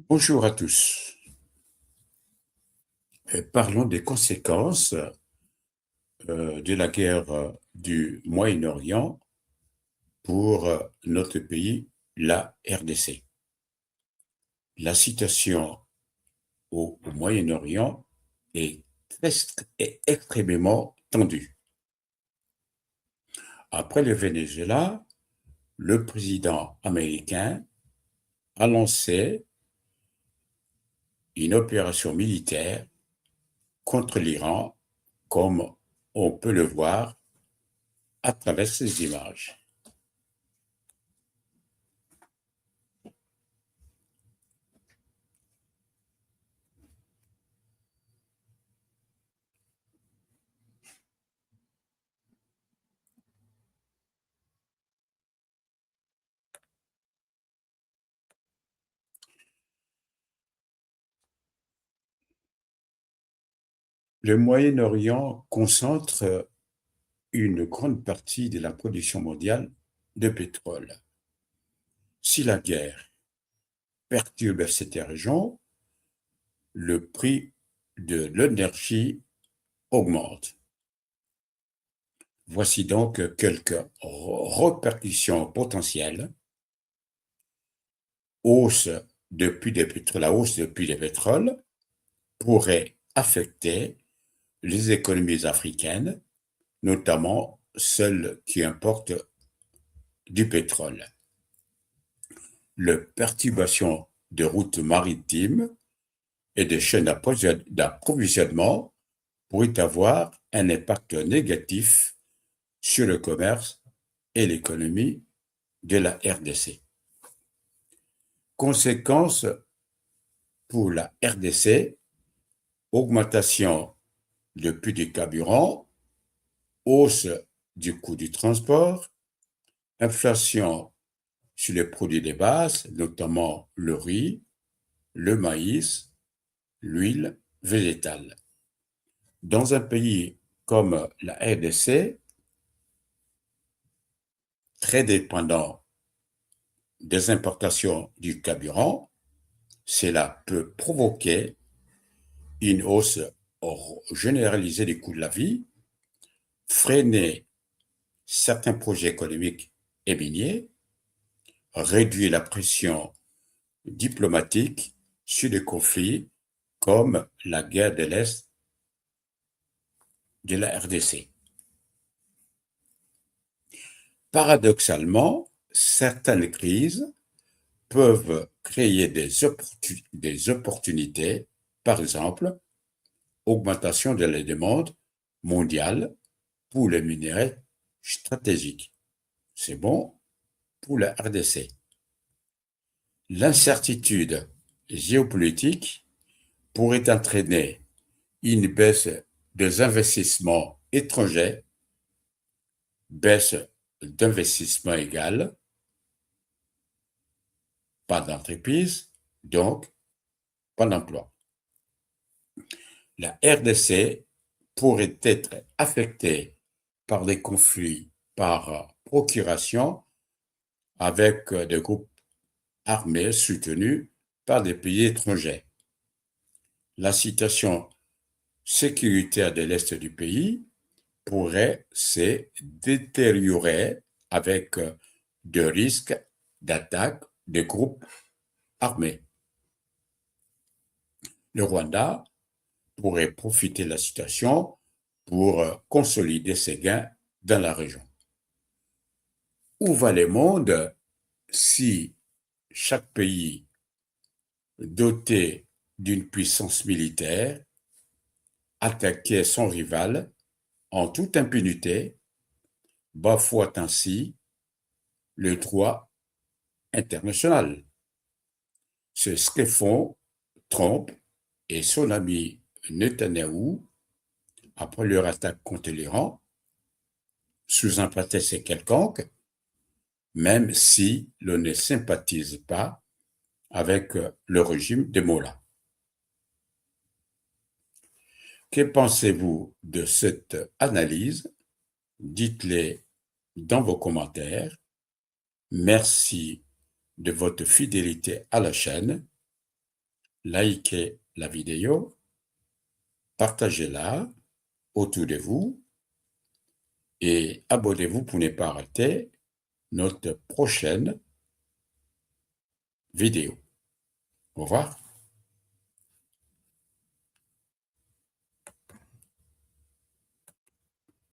Bonjour à tous. Parlons des conséquences de la guerre du Moyen-Orient pour notre pays, la RDC. La situation au Moyen-Orient est extrêmement tendue. Après le Venezuela, le président américain a lancé une opération militaire contre l'Iran, comme on peut le voir à travers ces images. Le Moyen-Orient concentre une grande partie de la production mondiale de pétrole. Si la guerre perturbe cette région, le prix de l'énergie augmente. Voici donc quelques répercussions potentielles. La hausse du prix des pétroles pourrait affecter les économies africaines, notamment celles qui importent du pétrole. La perturbation des routes maritimes et des chaînes d'approvisionnement pourrait avoir un impact négatif sur le commerce et l'économie de la RDC. Conséquences pour la RDC, augmentation du prix du carburant, hausse du coût du transport, inflation sur les produits de base, notamment le riz, le maïs, l'huile végétale. Dans un pays comme la RDC, très dépendant des importations du carburant, cela peut provoquer une hausse généralisée des coûts de la vie, freiner certains projets économiques et miniers, réduire la pression diplomatique sur des conflits comme la guerre de l'Est de la RDC. Paradoxalement, certaines crises peuvent créer des opportunités, par exemple, augmentation de la demande mondiale pour les minerais stratégiques. C'est bon pour la RDC. L'incertitude géopolitique pourrait entraîner une baisse des investissements étrangers, baisse d'investissement égale, pas d'entreprise, donc pas d'emploi. La RDC pourrait être affectée par des conflits par procuration avec des groupes armés soutenus par des pays étrangers. La situation sécuritaire de l'Est du pays pourrait se détériorer avec de risques d'attaque de groupes armés. Le Rwanda pourrait profiter de la situation pour consolider ses gains dans la région. Où va le monde si chaque pays doté d'une puissance militaire attaquait son rival en toute impunité, bafouant ainsi le droit international? C'est ce que font Trump et son ami Netanyahou après leur attaque contre l'Iran, sous un prétexte quelconque, même si l'on ne sympathise pas avec le régime de Mollah. Que pensez-vous de cette analyse? Dites-le dans vos commentaires. Merci de votre fidélité à la chaîne. likez la vidéo, partagez-la autour de vous et abonnez-vous pour ne pas rater notre prochaine vidéo. Au revoir.